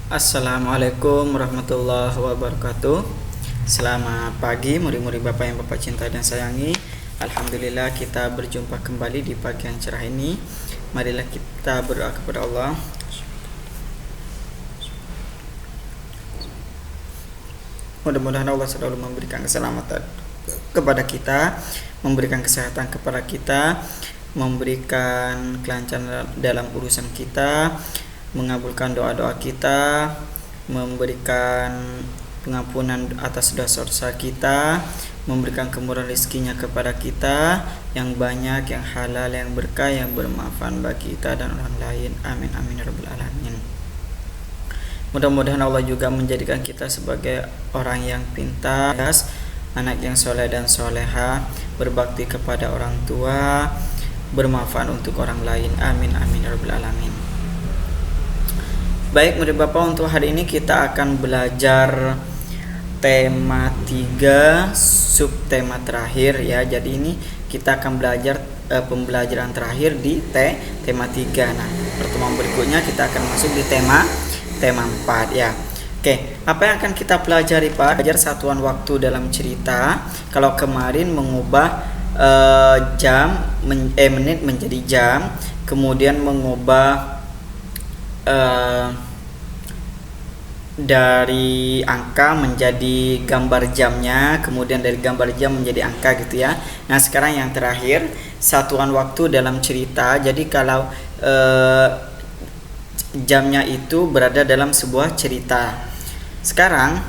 Assalamualaikum warahmatullahi wabarakatuh. Selamat pagi murid-murid Bapak yang Bapak cinta dan sayangi. Alhamdulillah kita berjumpa kembali di pagi yang cerah ini. Marilah kita berdoa kepada Allah. Mudah-mudahan Allah selalu memberikan keselamatan kepada kita, memberikan kesehatan kepada kita, memberikan kelancaran dalam urusan kita, mengabulkan doa-doa kita, memberikan pengampunan atas dosa-dosa kita, memberikan kemurahan rezekinya kepada kita yang banyak, yang halal, yang berkah, yang bermanfaat bagi kita dan orang lain. Amin amin ya rabbal alamin. Mudah-mudahan Allah juga menjadikan kita sebagai orang yang pintar, anak yang soleh dan soleha, berbakti kepada orang tua, bermanfaat untuk orang lain. Amin amin ya rabbal alamin. Baik murid Bapak, untuk hari ini kita akan belajar tema 3 subtema terakhir ya. Jadi ini kita akan belajar pembelajaran terakhir di tema 3. Nah, pertemuan berikutnya kita akan masuk di tema 4 ya. Oke, apa yang akan kita pelajari Pak? Belajar satuan waktu dalam cerita. Kalau kemarin mengubah menit menjadi jam, kemudian mengubah dari angka menjadi gambar jamnya, kemudian dari gambar jam menjadi angka gitu ya. Nah sekarang yang terakhir satuan waktu dalam cerita. Jadi kalau jamnya itu berada dalam sebuah cerita. Sekarang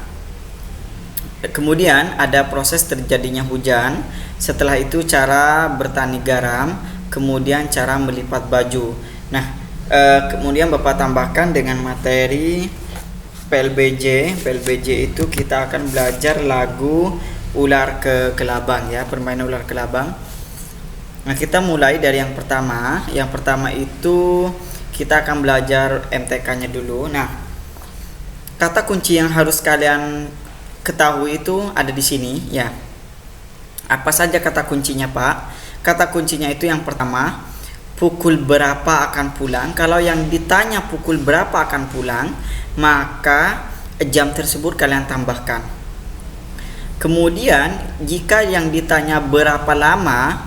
kemudian ada proses terjadinya hujan, setelah itu cara bertani garam, kemudian cara melipat baju. Nah kemudian Bapak tambahkan dengan materi PLBJ itu kita akan belajar lagu ular ke kelabang ya, permainan ular kelabang. Nah kita mulai dari yang pertama. Yang pertama itu kita akan belajar MTK-nya dulu. Nah kata kunci yang harus kalian ketahui itu ada di sini ya. Apa saja kata kuncinya Pak? Kata kuncinya itu yang pertama, pukul berapa akan pulang. Kalau yang ditanya pukul berapa akan pulang, maka jam tersebut kalian tambahkan. Kemudian jika yang ditanya berapa lama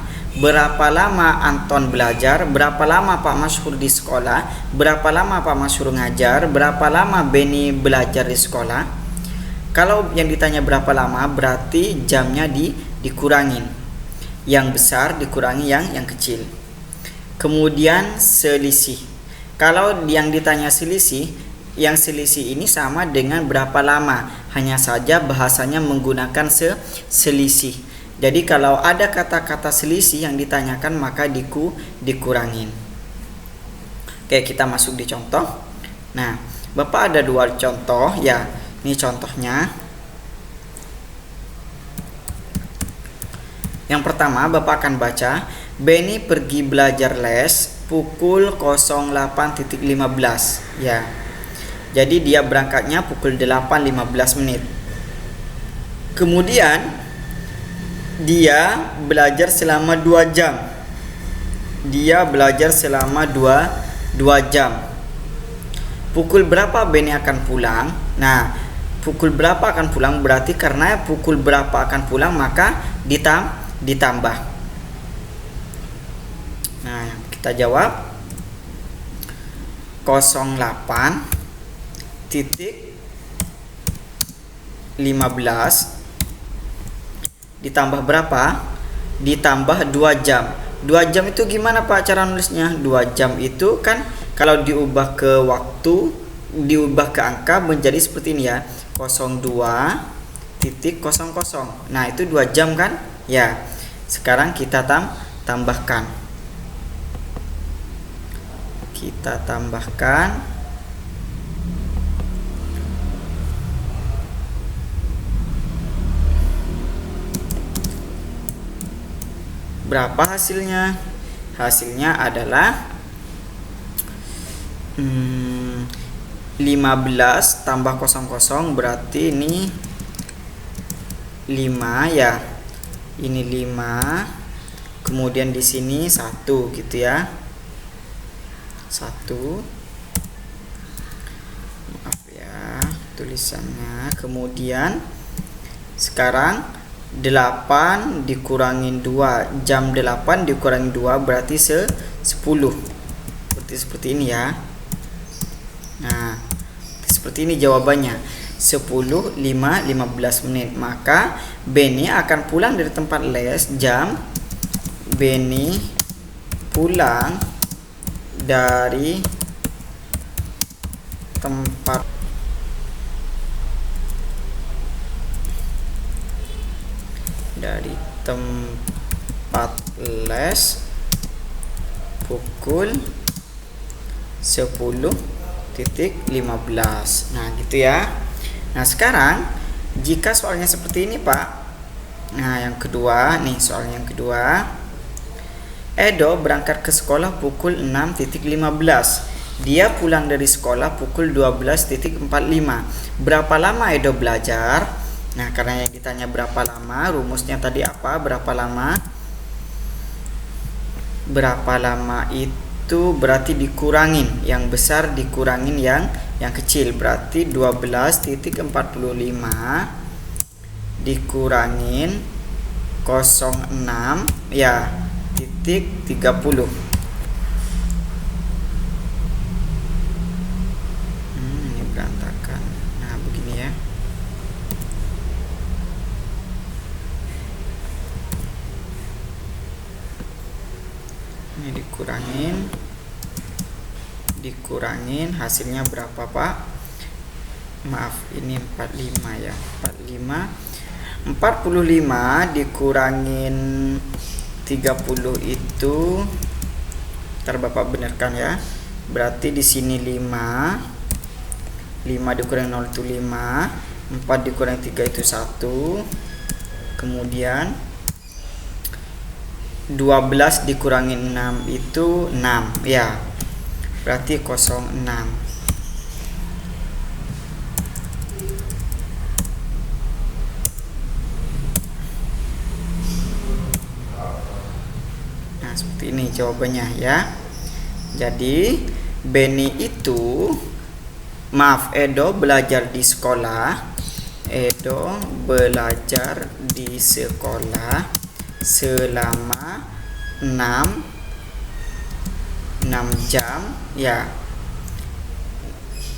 Anton belajar, berapa lama Pak Masyhur di sekolah, berapa lama Pak Masyhur ngajar, berapa lama Beni belajar di sekolah. Kalau yang ditanya berapa lama, berarti jamnya dikurangin. Yang besar dikurangi yang kecil. Kemudian selisih. Kalau yang ditanya selisih, yang selisih ini sama dengan berapa lama, hanya saja bahasanya menggunakan selisih. Jadi kalau ada kata-kata selisih yang ditanyakan maka dikurangin. Oke, kita masuk di contoh. Nah, Bapak ada 2 contoh ya. Ini contohnya. Yang pertama Bapak akan baca, Beni pergi belajar les pukul 08.15 ya. Jadi dia berangkatnya pukul 8.15 menit. Kemudian dia belajar selama 2 jam. Dia belajar selama 2 jam. Pukul berapa Beni akan pulang? Nah, pukul berapa akan pulang berarti karena pukul berapa akan pulang maka ditambah. Nah, kita jawab 08.15 ditambah berapa? Ditambah 2 jam. 2 jam itu gimana Pak cara nulisnya? 2 jam itu kan kalau diubah ke waktu, diubah ke angka menjadi seperti ini ya. 02.00. Nah, itu 2 jam kan? Ya. Sekarang kita tambahkan. Kita tambahkan berapa hasilnya? Hasilnya adalah 15 tambah 00 berarti ini 5 ya. Ini 5. Kemudian di sini 1 gitu ya. 1. Maaf ya. tulisannya. Kemudian sekarang 8 dikurangin 2, jam 8 dikurangin 2 berarti 10. Seperti ini ya. Nah, seperti ini jawabannya. 10, 5, 15 menit. Maka Benny akan pulang dari tempat les jam Benny pulang dari tempat les pukul 10.15. Nah, gitu ya. Nah, sekarang jika soalnya seperti ini, Pak. Nah, yang kedua nih, soal yang kedua. Edo berangkat ke sekolah pukul 6.15. Dia pulang dari sekolah pukul 12.45. Berapa lama Edo belajar? Nah, karena yang ditanya berapa lama, rumusnya tadi apa? Berapa lama? Berapa lama itu berarti dikurangin yang besar dikurangin yang kecil, berarti 12.45 dikurangin 06 ya titik 30. Ini berantakan. Nah, begini ya. Ini dikurangin hasilnya berapa, Pak? Maaf, ini 45 ya. 45 dikurangin 30 itu, ntar Bapak benarkan ya. Berarti di sini 5 dikurang 0 itu 5, 4 dikurang 3 itu 1. Kemudian 12 dikurangin 6 itu 6 ya. Berarti 06. Nah, seperti ini jawabannya ya. Jadi Benny itu, maaf, Edo belajar di sekolah. Edo belajar di sekolah selama 6 jam ya.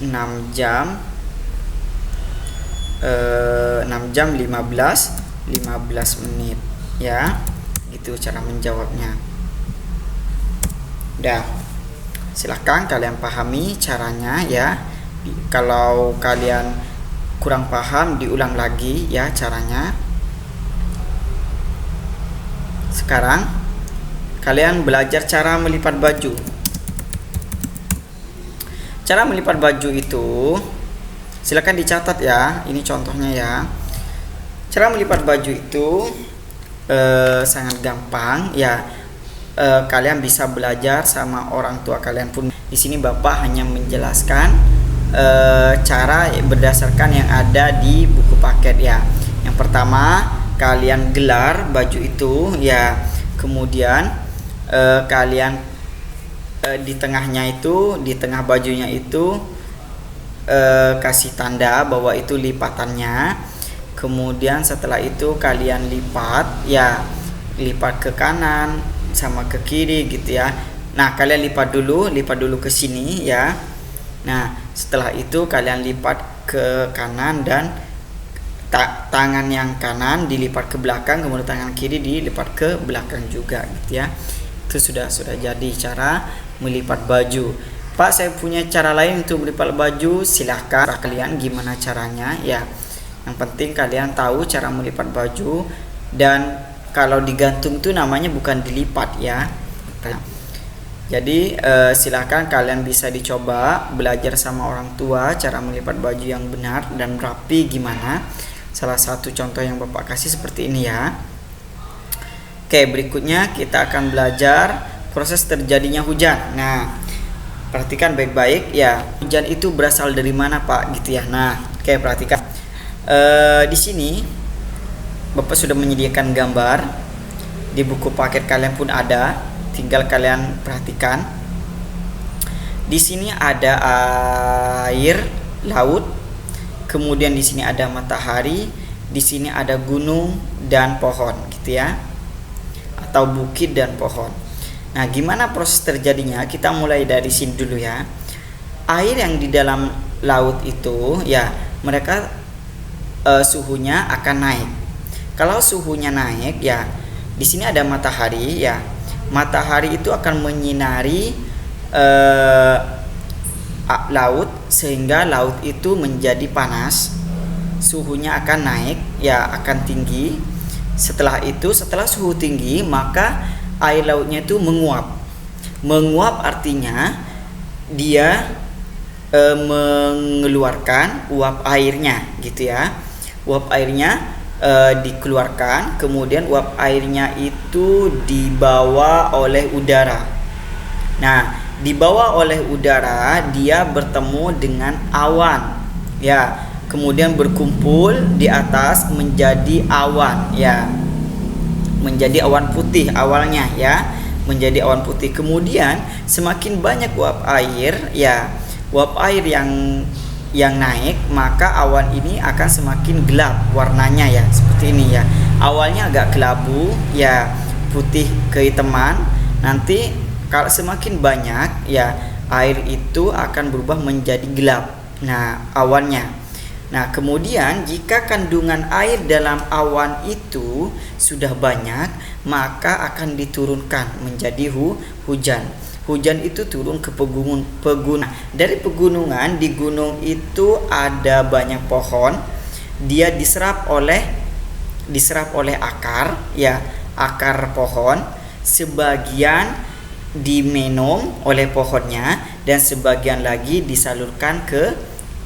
6 jam 15 menit ya. Gitu cara menjawabnya. Udah. Silahkan kalian pahami caranya ya. Kalau kalian kurang paham diulang lagi ya caranya. Sekarang kalian belajar cara melipat baju. Cara melipat baju itu silakan dicatat ya. Ini contohnya ya. Cara melipat baju itu sangat gampang ya. Kalian bisa belajar sama orang tua kalian pun. Di sini Bapak hanya menjelaskan cara berdasarkan yang ada di buku paket ya. Yang pertama, kalian gelar baju itu ya. Kemudian kalian di tengahnya itu, di tengah bajunya itu kasih tanda bahwa itu lipatannya. Kemudian setelah itu kalian lipat ya, lipat ke kanan sama ke kiri gitu ya. Nah, kalian lipat dulu ke sini ya. Nah, setelah itu kalian lipat ke kanan dan tangan yang kanan dilipat ke belakang, kemudian tangan kiri dilipat ke belakang juga gitu ya. Itu sudah jadi cara melipat baju. Pak, saya punya cara lain untuk melipat baju, silahkan kalian gimana caranya ya. Yang penting kalian tahu cara melipat baju, dan kalau digantung itu namanya bukan dilipat ya. Jadi silahkan kalian bisa dicoba belajar sama orang tua cara melipat baju yang benar dan rapi gimana. Salah satu contoh yang Bapak kasih seperti ini ya. Oke, berikutnya kita akan belajar proses terjadinya hujan. Nah, perhatikan baik-baik ya. Hujan itu berasal dari mana, Pak? Gitu ya. Nah, oke, perhatikan. Di sini Bapak sudah menyediakan gambar. Di buku paket kalian pun ada. Tinggal kalian perhatikan. Di sini ada air laut. kemudian di sini ada matahari, di sini ada gunung dan pohon gitu ya, atau bukit dan pohon. Nah, gimana proses terjadinya? Kita mulai dari sini dulu ya. Air yang di dalam laut itu ya, mereka suhunya akan naik. Kalau suhunya naik ya, di sini ada matahari ya. Matahari itu akan menyinari laut sehingga laut itu menjadi panas. Suhunya akan naik ya, akan tinggi. Setelah itu, setelah suhu tinggi, maka air lautnya itu menguap. Menguap artinya dia mengeluarkan uap airnya gitu ya. Uap airnya dikeluarkan, kemudian uap airnya itu dibawa oleh udara. Nah, dibawa oleh udara, dia bertemu dengan awan ya, kemudian berkumpul di atas menjadi awan ya, menjadi awan putih awalnya ya, menjadi awan putih. Kemudian semakin banyak uap air ya, uap air yang naik, maka awan ini akan semakin gelap warnanya ya, seperti ini ya. Awalnya agak kelabu ya, putih kehitaman. Nanti kalau semakin banyak ya, air itu akan berubah menjadi gelap. Nah, awannya. Nah, kemudian jika kandungan air dalam awan itu sudah banyak, maka akan diturunkan menjadi hujan. Hujan itu turun ke pegunungan. Dari pegunungan, di gunung itu ada banyak pohon. Dia diserap oleh akar ya, akar pohon. Sebagian diminum oleh pohonnya dan sebagian lagi disalurkan ke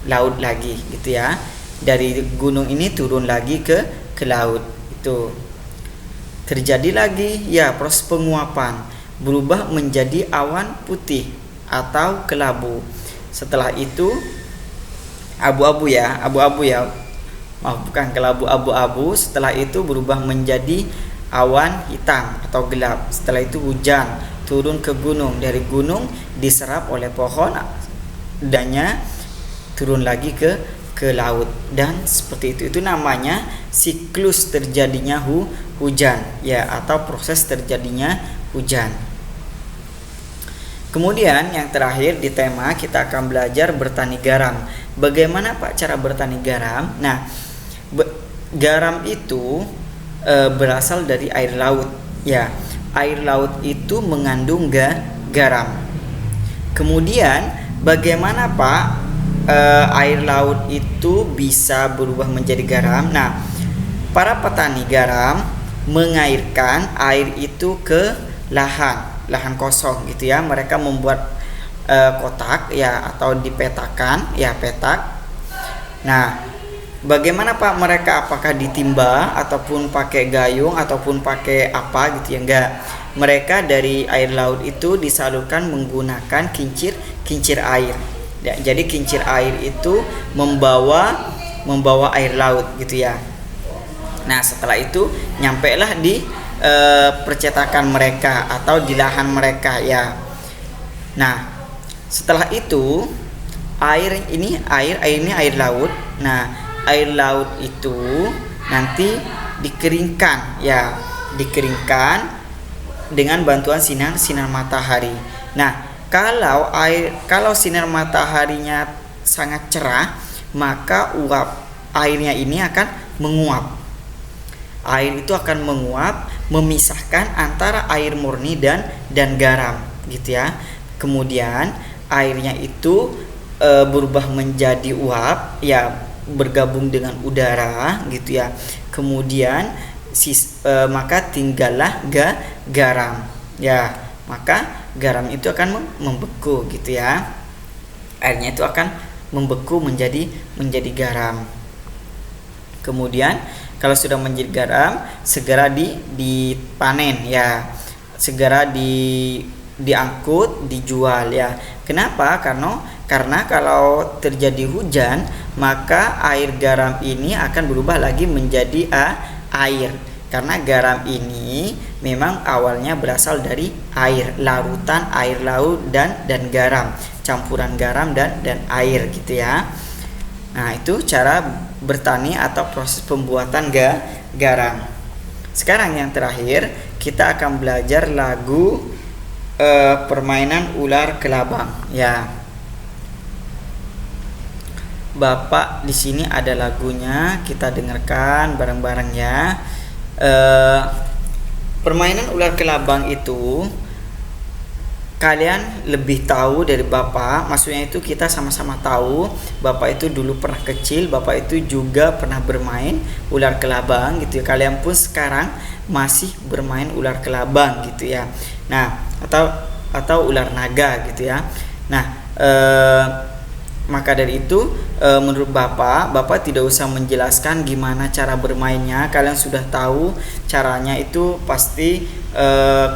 laut lagi gitu ya. Dari gunung ini turun lagi ke laut. Itu terjadi lagi ya proses penguapan, berubah menjadi awan putih atau kelabu. Setelah itu abu-abu ya, maaf, bukan kelabu, abu-abu. Setelah itu berubah menjadi awan hitam atau gelap. Setelah itu hujan turun ke gunung, dari gunung diserap oleh pohon, dannya turun lagi ke laut, dan seperti itu. Itu namanya siklus terjadinya hujan ya, atau proses terjadinya hujan. Kemudian yang terakhir di tema kita akan belajar bertani garam. Bagaimana Pak cara bertani garam? Nah, garam itu berasal dari air laut ya. Air laut itu mengandung garam. Kemudian bagaimana Pak air laut itu bisa berubah menjadi garam? Nah, para petani garam mengairkan air itu ke lahan kosong gitu ya. Mereka membuat kotak ya, atau dipetakan ya, petak. Nah, bagaimana Pak mereka? Apakah ditimba ataupun pakai gayung ataupun pakai apa gitu ya? Enggak. Mereka dari air laut itu disalurkan menggunakan kincir air. Ya, jadi kincir air itu membawa air laut gitu ya. Nah, setelah itu nyampailah di percetakan mereka atau di lahan mereka ya. Nah, setelah itu air ini air laut. Nah, air laut itu nanti dikeringkan ya, dikeringkan dengan bantuan sinar matahari. Nah, kalau sinar mataharinya sangat cerah, maka uap airnya ini akan menguap. Air itu akan menguap, memisahkan antara air murni dan garam gitu ya. Kemudian airnya itu berubah menjadi uap ya, bergabung dengan udara gitu ya. Kemudian maka tinggallah garam ya, maka garam itu akan membeku gitu ya. Airnya itu akan membeku menjadi garam. Kemudian kalau sudah menjadi garam, segera dipanen ya, segera diangkut, dijual ya. Kenapa? Karena kalau terjadi hujan, maka air garam ini akan berubah lagi menjadi air. Karena garam ini memang awalnya berasal dari air, larutan air laut dan garam, campuran garam dan air gitu ya. Nah, itu cara bertani atau proses pembuatan garam. Sekarang yang terakhir, kita akan belajar lagu permainan ular kelabang ya. Bapak di sini ada lagunya, kita dengarkan bareng-bareng ya. Permainan ular kelabang itu kalian lebih tahu dari Bapak, maksudnya itu kita sama-sama tahu. Bapak itu dulu pernah kecil, Bapak itu juga pernah bermain ular kelabang gitu ya. Kalian pun sekarang masih bermain ular kelabang gitu ya. Nah, atau ular naga gitu ya. Nah, maka dari itu menurut Bapak tidak usah menjelaskan gimana cara bermainnya. Kalian sudah tahu caranya, itu pasti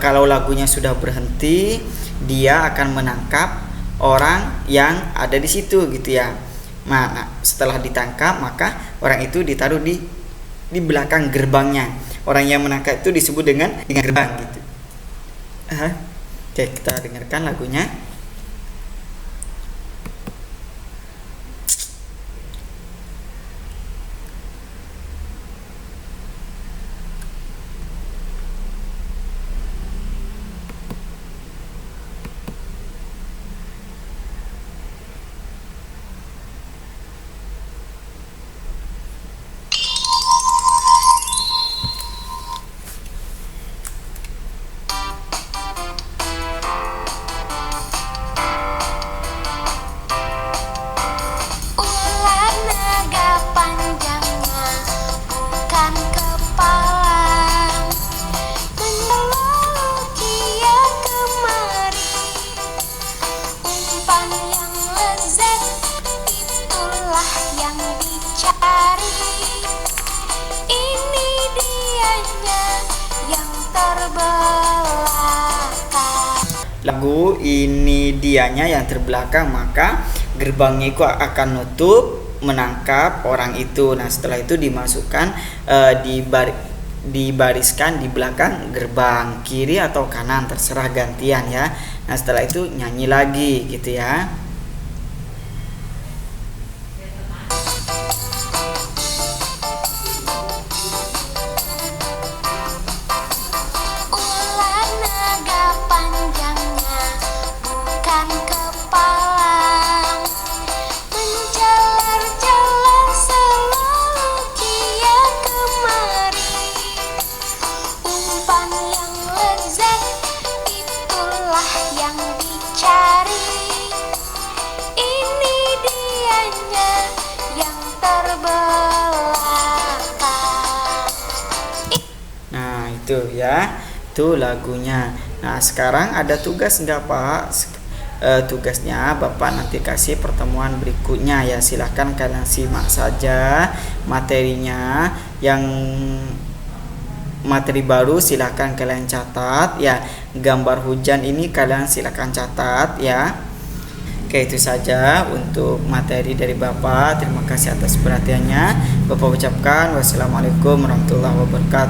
kalau lagunya sudah berhenti, dia akan menangkap orang yang ada di situ gitu ya. Nah, setelah ditangkap maka orang itu ditaruh di belakang gerbangnya. Orang yang menangkap itu disebut dengan gerbang gitu. Oke, kita dengarkan lagunya. Lagu ini dianya yang terbelakang, maka gerbangnya itu akan nutup menangkap orang itu. Nah, setelah itu dimasukkan dibariskan di belakang gerbang, kiri atau kanan terserah gantian ya. Nah, setelah itu nyanyi lagi gitu ya. Nah, itu ya, itu lagunya. Nah, sekarang ada tugas nggak Pak? Tugasnya Bapak nanti kasih pertemuan berikutnya ya. Silahkan kalian simak saja materinya. Yang materi baru silahkan kalian catat ya. Gambar hujan ini kalian silahkan catat ya. Oke, itu saja untuk materi dari Bapak. Terima kasih atas perhatiannya. Bapak ucapkan wassalamualaikum warahmatullahi wabarakatuh.